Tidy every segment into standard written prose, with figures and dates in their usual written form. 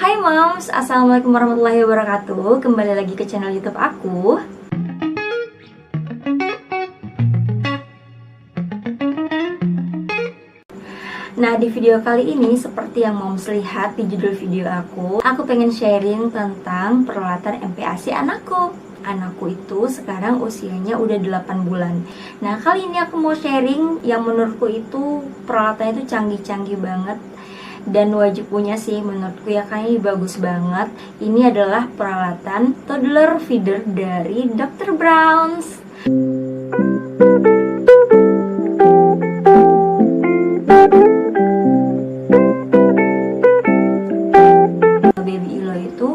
Hai moms, assalamualaikum warahmatullahi wabarakatuh. Kembali lagi ke channel YouTube aku. Nah, di video kali ini seperti yang moms lihat di judul video aku pengen sharing tentang peralatan MPASI anakku. Anakku itu sekarang usianya udah 8 bulan. Nah, kali ini aku mau sharing yang menurutku itu peralatannya itu canggih-canggih banget dan wajib punya sih menurutku ya, kayaknya bagus banget. Ini adalah peralatan toddler feeder dari Dr. Brown's. Baby Ilo itu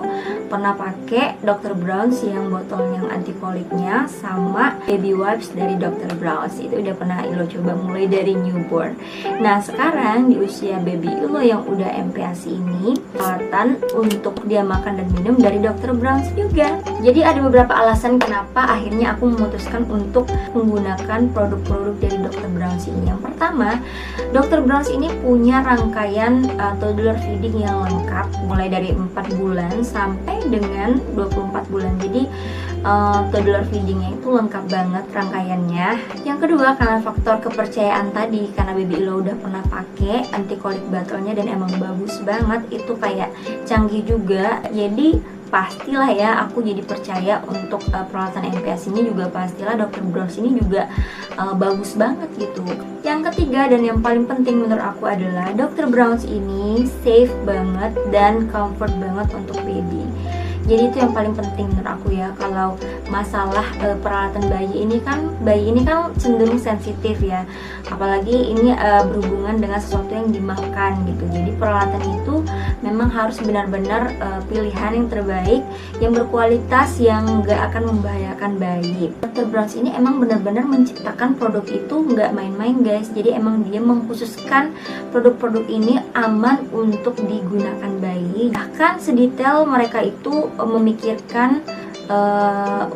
pernah pakai Dr. Brown's yang botol yang antikoliknya sama baby wipes dari Dr. Brown's. Itu udah pernah Ilo coba mulai dari newborn. Nah, sekarang di usia baby Ilo yang udah MPASI ini, peralatan untuk dia makan dan minum dari Dr. Brown's juga. Jadi ada beberapa alasan kenapa akhirnya aku memutuskan untuk menggunakan produk-produk dari Dr. Brown's ini. Yang pertama, Dr. Brown's ini punya rangkaian toddler feeding yang lengkap mulai dari 4 bulan sampai dengan 24 bulan. Jadi toddler feedingnya itu lengkap banget rangkaiannya. Yang kedua, karena faktor kepercayaan tadi, karena baby Ilo udah pernah pakai antikolik botolnya dan emang bagus banget, itu kayak canggih juga. Jadi pastilah ya aku jadi percaya untuk peralatan MPASI ini juga, pastilah Dr. Brown's ini juga bagus banget gitu. Yang ketiga dan yang paling penting menurut aku adalah Dr. Brown's ini safe banget dan comfort banget untuk baby. Jadi itu yang paling penting menurut aku ya. Kalau masalah peralatan bayi ini kan cenderung sensitif ya, apalagi ini berhubungan dengan sesuatu yang dimakan gitu. Jadi peralatan itu memang harus benar-benar pilihan yang terbaik, yang berkualitas, yang nggak akan membahayakan bayi. Dr. Brown's ini emang benar-benar menciptakan produk itu nggak main-main guys. Jadi emang dia mengkhususkan produk-produk ini aman untuk digunakan bayi. Bahkan sedetail mereka itu memikirkan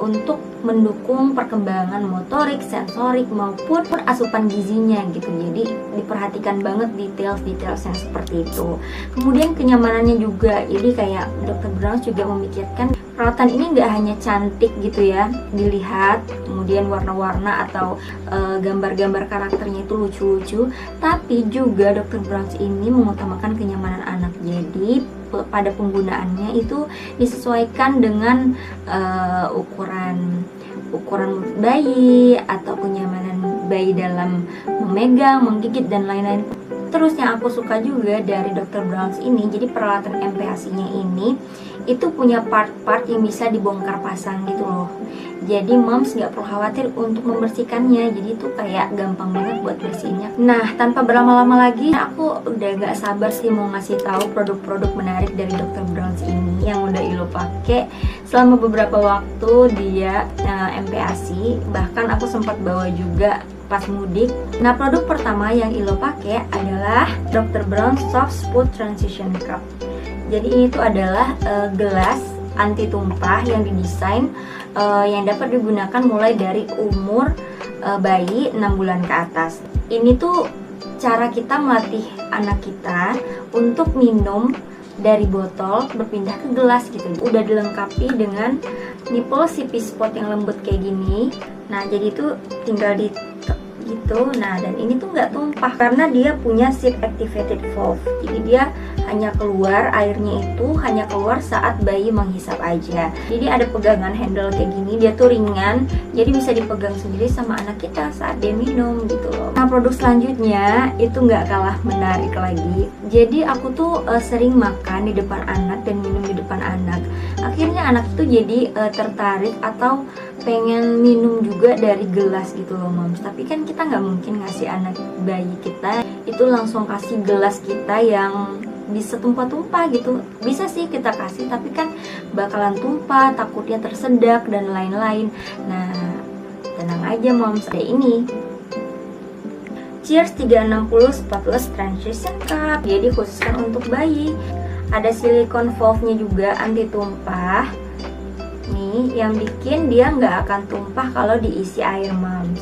untuk mendukung perkembangan motorik, sensorik maupun asupan gizinya gitu. Jadi diperhatikan banget details yang seperti itu. Kemudian kenyamanannya juga. Jadi kayak Dr. Brown's juga memikirkan peralatan ini nggak hanya cantik gitu ya dilihat, kemudian warna-warna atau gambar-gambar karakternya itu lucu-lucu, tapi juga Dr. Brown's ini mengutamakan kenyamanan anak. Jadi pada penggunaannya itu disesuaikan dengan ukuran bayi atau kenyamanan bayi dalam memegang, menggigit dan lain-lain. Terus yang aku suka juga dari Dr. Brown's ini, jadi peralatan MPASI-nya ini itu punya part-part yang bisa dibongkar pasang gitu loh. Jadi moms nggak perlu khawatir untuk membersihkannya. Jadi itu kayak gampang banget buat bersihinnya. Nah, tanpa berlama-lama lagi, aku udah gak sabar sih mau ngasih tahu produk-produk menarik dari Dr. Brown's ini yang udah Ilo pakai selama beberapa waktu dia MPASI. Bahkan aku sempat bawa juga pas mudik. Nah, produk pertama yang Ilo pakai adalah Dr. Brown's Soft Spout Transition Cup. Jadi ini tuh adalah gelas anti tumpah yang didesain yang dapat digunakan mulai dari umur bayi 6 bulan ke atas. Ini tuh cara kita melatih anak kita untuk minum dari botol berpindah ke gelas gitu. Udah dilengkapi dengan nipple sippy spot yang lembut kayak gini. Nah, jadi itu tinggal di gitu. Nah, dan ini tuh nggak tumpah karena dia punya sip activated valve. Jadi dia hanya keluar, airnya itu hanya keluar saat bayi menghisap aja. Jadi ada pegangan handle kayak gini, dia tuh ringan, jadi bisa dipegang sendiri sama anak kita saat dia minum gitu loh. Nah, produk selanjutnya itu nggak kalah menarik lagi. Jadi aku tuh sering makan di depan anak dan minum di depan anak. Akhirnya anak tuh jadi tertarik atau pengen minum juga dari gelas gitu loh moms. Tapi kan kita nggak mungkin ngasih anak bayi kita itu langsung kasih gelas kita yang bisa tumpah-tumpah gitu. Bisa sih kita kasih, tapi kan bakalan tumpah, takutnya tersedak dan lain-lain. Nah, tenang aja moms, ada ini Cheers 360 Spotless Transition Cup. Jadi khususkan untuk bayi. Ada silikon valve-nya juga anti tumpah nih, yang bikin dia nggak akan tumpah kalau diisi air moms.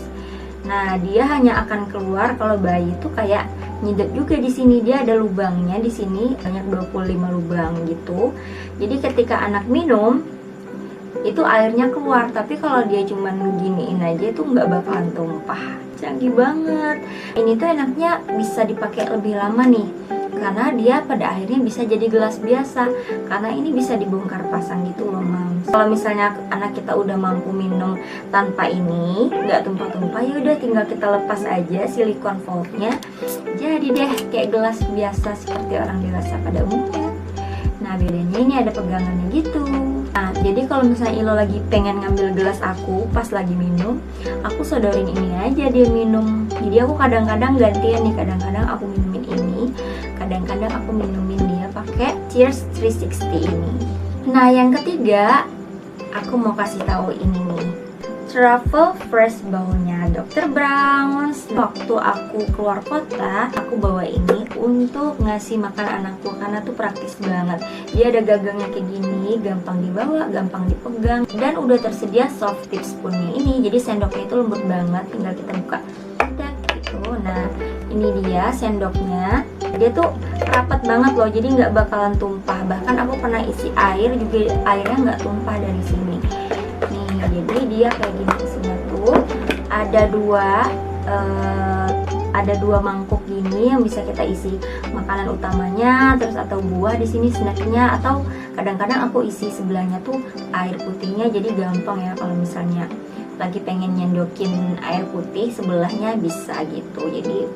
Nah, dia hanya akan keluar kalau bayi itu kayak nyedot juga di sini. Dia ada lubangnya di sini, banyak 25 lubang gitu. Jadi ketika anak minum itu airnya keluar, tapi kalau dia cuman giniin aja itu nggak bakalan tumpah. Canggih banget. Ini tuh enaknya bisa dipakai lebih lama nih, karena dia pada akhirnya bisa jadi gelas biasa, karena ini bisa dibongkar pasang gitu loh Mams. Kalau misalnya anak kita udah mampu minum tanpa ini, nggak tumpah-tumpah, ya udah tinggal kita lepas aja silikon valve-nya, jadi deh kayak gelas biasa seperti orang dewasa pada umumnya. Nah bedanya ini ada pegangannya gitu. Nah jadi kalau misalnya Ilo lagi pengen ngambil gelas aku pas lagi minum, aku sodorin ini aja dia minum. Jadi aku kadang-kadang gantian nih, kadang-kadang aku minumin ini, kadang-kadang aku minumin dia pakai Cheers 360 ini. Nah yang ketiga aku mau kasih tahu ini nih, Truffle Fresh Bowl-nya Dr. Brown's. Waktu aku keluar kota, aku bawa ini untuk ngasih makan anakku karena tuh praktis banget. Dia ada gagangnya kayak gini, gampang dibawa, gampang dipegang, dan udah tersedia soft tip spoonnya ini. Jadi sendoknya itu lembut banget, tinggal kita buka udah gitu. Nah ini dia sendoknya, dia tuh rapat banget loh, jadi nggak bakalan tumpah. Bahkan aku pernah isi air juga, airnya nggak tumpah dari sini. Jadi dia kayak gini, isinya tuh ada dua mangkuk gini yang bisa kita isi makanan utamanya, terus atau buah di sini snacknya, atau kadang-kadang aku isi sebelahnya tuh air putihnya. Jadi gampang ya kalau misalnya lagi pengen nyendokin air putih sebelahnya bisa gitu. Jadi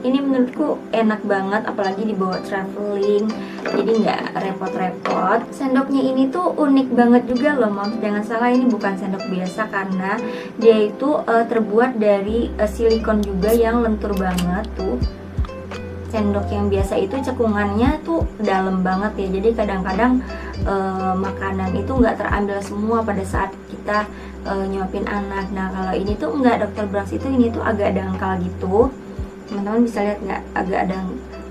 ini menurutku enak banget, apalagi dibawa traveling, jadi nggak repot-repot. Sendoknya ini tuh unik banget juga loh Mams, jangan salah ini bukan sendok biasa karena dia itu terbuat dari silikon juga yang lentur banget tuh. Sendok yang biasa itu cekungannya tuh dalam banget ya, jadi kadang-kadang makanan itu nggak terambil semua pada saat kita nyuapin anak. Nah kalau ini tuh nggak, Dr. Brown's itu ini tuh agak dangkal gitu. Teman-teman bisa lihat nggak, agak ada,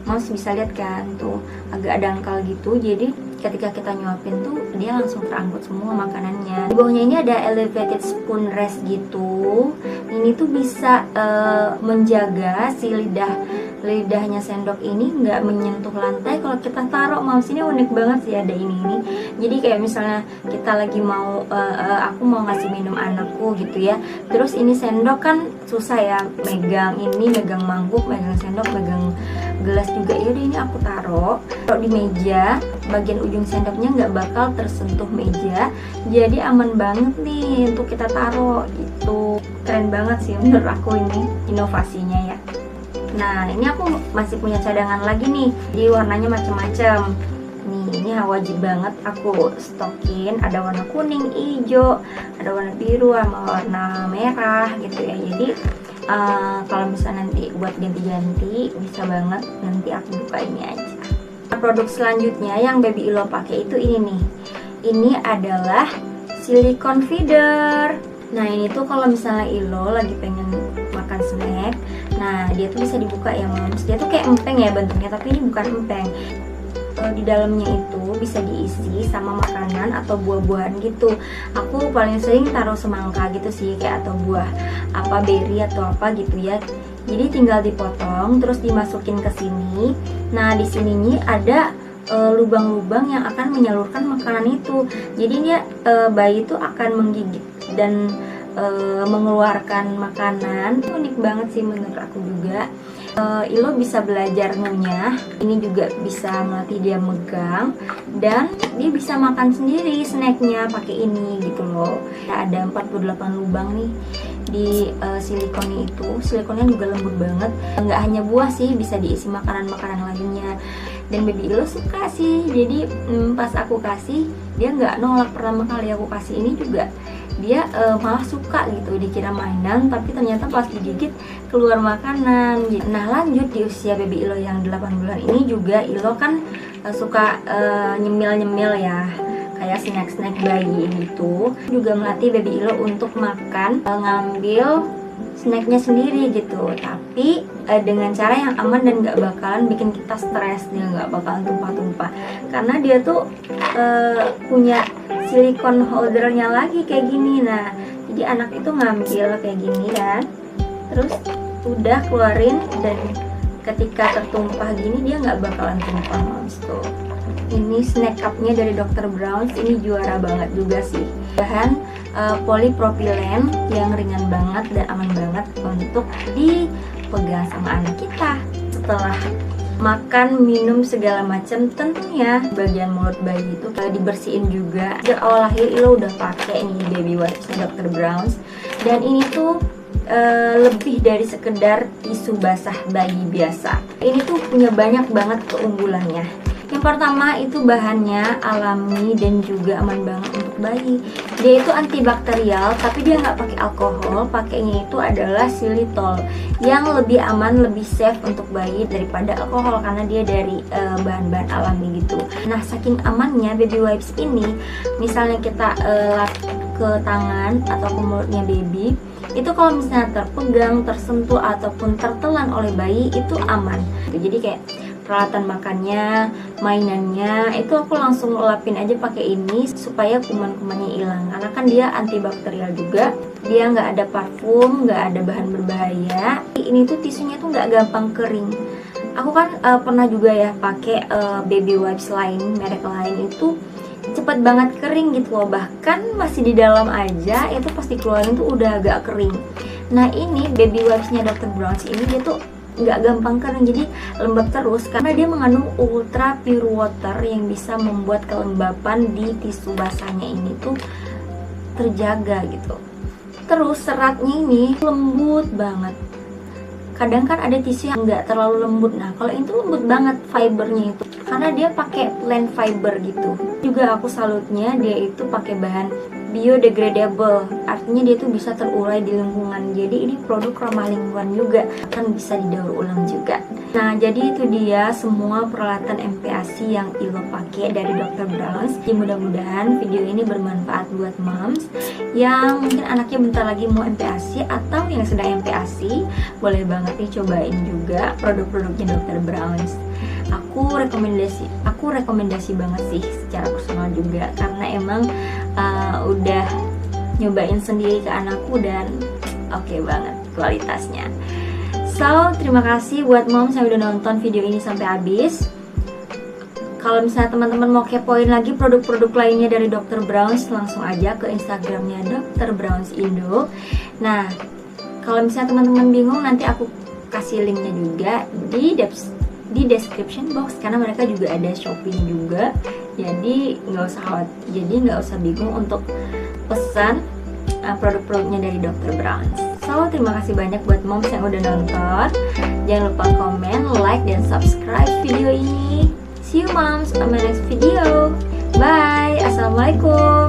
Mas bisa lihat kan tuh agak dangkal gitu. Jadi ketika kita nyuapin tuh dia langsung terangkut semua makanannya. Di bawahnya ini ada elevated spoon rest gitu. Ini tuh bisa menjaga si lidahnya sendok ini nggak menyentuh lantai kalau kita taruh. Mouse ini unik banget sih ada ini. Jadi kayak misalnya kita lagi mau aku mau ngasih minum anakku gitu ya, terus ini sendok kan susah ya megang ini, megang mangkuk, megang sendok, megang gelas juga. Yaudah ini aku taruh di meja, bagian ujung sendoknya nggak bakal tersentuh meja, jadi aman banget nih untuk kita taruh gitu. Keren banget sih menurut aku ini inovasinya ya. Nah ini aku masih punya cadangan lagi nih, di warnanya macam-macam nih. Ini wajib banget aku stokin, ada warna kuning, hijau, ada warna biru, sama warna merah gitu ya. Jadi kalau misalnya nanti buat ganti-ganti bisa banget, nanti aku buka ini aja. Nah, produk selanjutnya yang baby Ilo pakai itu ini nih, ini adalah silicone feeder. Nah ini tuh kalau misalnya Ilo lagi pengen makan snack, nah dia tuh bisa dibuka ya Mams. Dia tuh kayak empeng ya bentuknya, tapi ini bukan empeng. Di dalamnya itu bisa diisi sama makanan atau buah-buahan gitu. Aku paling sering taruh semangka gitu sih, kayak atau buah apa, berry atau apa gitu ya. Jadi tinggal dipotong terus dimasukin ke sini. Nah di sininya ada lubang-lubang yang akan menyalurkan makanan itu. Jadi dia bayi itu akan menggigit dan mengeluarkan makanan. Unik banget sih menurut aku juga. Ilo bisa belajar ngunyah, ini juga bisa melatih dia megang, dan dia bisa makan sendiri snacknya pakai ini gitu loh. Ada 48 lubang nih di silikonnya itu. Silikonnya juga lembut banget, nggak hanya buah sih, bisa diisi makanan-makanan lainnya. Dan baby Ilo suka sih, jadi pas aku kasih dia nggak nolak. Pertama kali aku kasih ini juga dia malah suka gitu, dikira mainan tapi ternyata pas digigit keluar makanan. Nah lanjut di usia baby Ilo yang 8 bulan ini juga Ilo kan suka nyemil-nyemil ya, kayak snack-snack bayi gitu. Juga melatih baby Ilo untuk makan, ngambil snacknya sendiri gitu, tapi dengan cara yang aman dan gak bakalan bikin kita stres. Dia gak bakalan tumpah-tumpah karena dia tuh punya silikon holdernya lagi kayak gini. Nah jadi anak itu ngambil kayak gini kan, terus udah keluarin dan ketika tertumpah gini dia nggak bakalan tumpah moms tuh. Ini snack cupnya dari Dr. Brown's, ini juara banget juga sih. Bahan polipropilen yang ringan banget dan aman banget untuk dipegang sama anak kita. Setelah makan, minum segala macam, tentunya bagian mulut bayi itu dibersihin juga. Sejak awal lahir Ilo udah pakai nih baby wipes Dr. Brown's, dan ini tuh lebih dari sekedar tisu basah bayi biasa. Ini tuh punya banyak banget keunggulannya. Yang pertama itu bahannya alami dan juga aman banget untuk bayi. Dia itu antibakterial, tapi dia nggak pakai alkohol. Pakainya itu adalah xylitol yang lebih aman, lebih safe untuk bayi daripada alkohol karena dia dari bahan-bahan alami gitu. Nah, saking amannya baby wipes ini, misalnya kita lap ke tangan atau ke mulutnya baby, itu kalau misalnya terpegang, tersentuh ataupun tertelan oleh bayi itu aman. Jadi kayak peralatan makannya, mainannya, itu aku langsung lapin aja pakai ini supaya kuman-kumannya hilang. Karena kan dia antibakterial juga, dia nggak ada parfum, nggak ada bahan berbahaya. Ini tuh tisunya tuh nggak gampang kering. Aku kan pernah juga ya pakai baby wipes lain, merek lain itu cepet banget kering gitu loh. Bahkan masih di dalam aja itu pas dikeluarin tuh udah agak kering. Nah ini baby wipesnya Dr. Brown's ini dia tuh nggak gampang kering, jadi lembab terus karena dia mengandung ultra pure water yang bisa membuat kelembapan di tisu basahnya ini tuh terjaga gitu. Terus seratnya ini lembut banget. Kadang kan ada tisu yang nggak terlalu lembut, nah kalau itu lembut banget fibernya itu karena dia pakai plant fiber gitu. Juga aku salutnya dia itu pakai bahan biodegradable, artinya dia tuh bisa terurai di lingkungan. Jadi ini produk ramah lingkungan juga, kan bisa didaur ulang juga. Nah jadi itu dia semua peralatan MPASI yang Ilo pakai dari Dr. Brown's. Jadi mudah-mudahan video ini bermanfaat buat moms yang mungkin anaknya bentar lagi mau MPASI atau yang sedang MPASI. Boleh banget nih cobain juga produk-produknya Dr. Brown's. Aku rekomendasi banget sih secara personal juga karena emang udah nyobain sendiri ke anakku dan oke banget kualitasnya. So, terima kasih buat moms yang udah nonton video ini sampai habis. Kalau misalnya teman-teman mau kepoin lagi produk-produk lainnya dari Dr. Brown's, langsung aja ke Instagramnya Dr. Brown's Indo. Nah, kalau misalnya teman-teman bingung, nanti aku kasih linknya juga di description box karena mereka juga ada shopping juga, jadi nggak usah bingung untuk pesan produk-produknya dari Dr. Brown's. So terima kasih banyak buat moms yang udah nonton. Jangan lupa komen, like, dan subscribe video ini. See you moms on my next video. Bye. Assalamualaikum.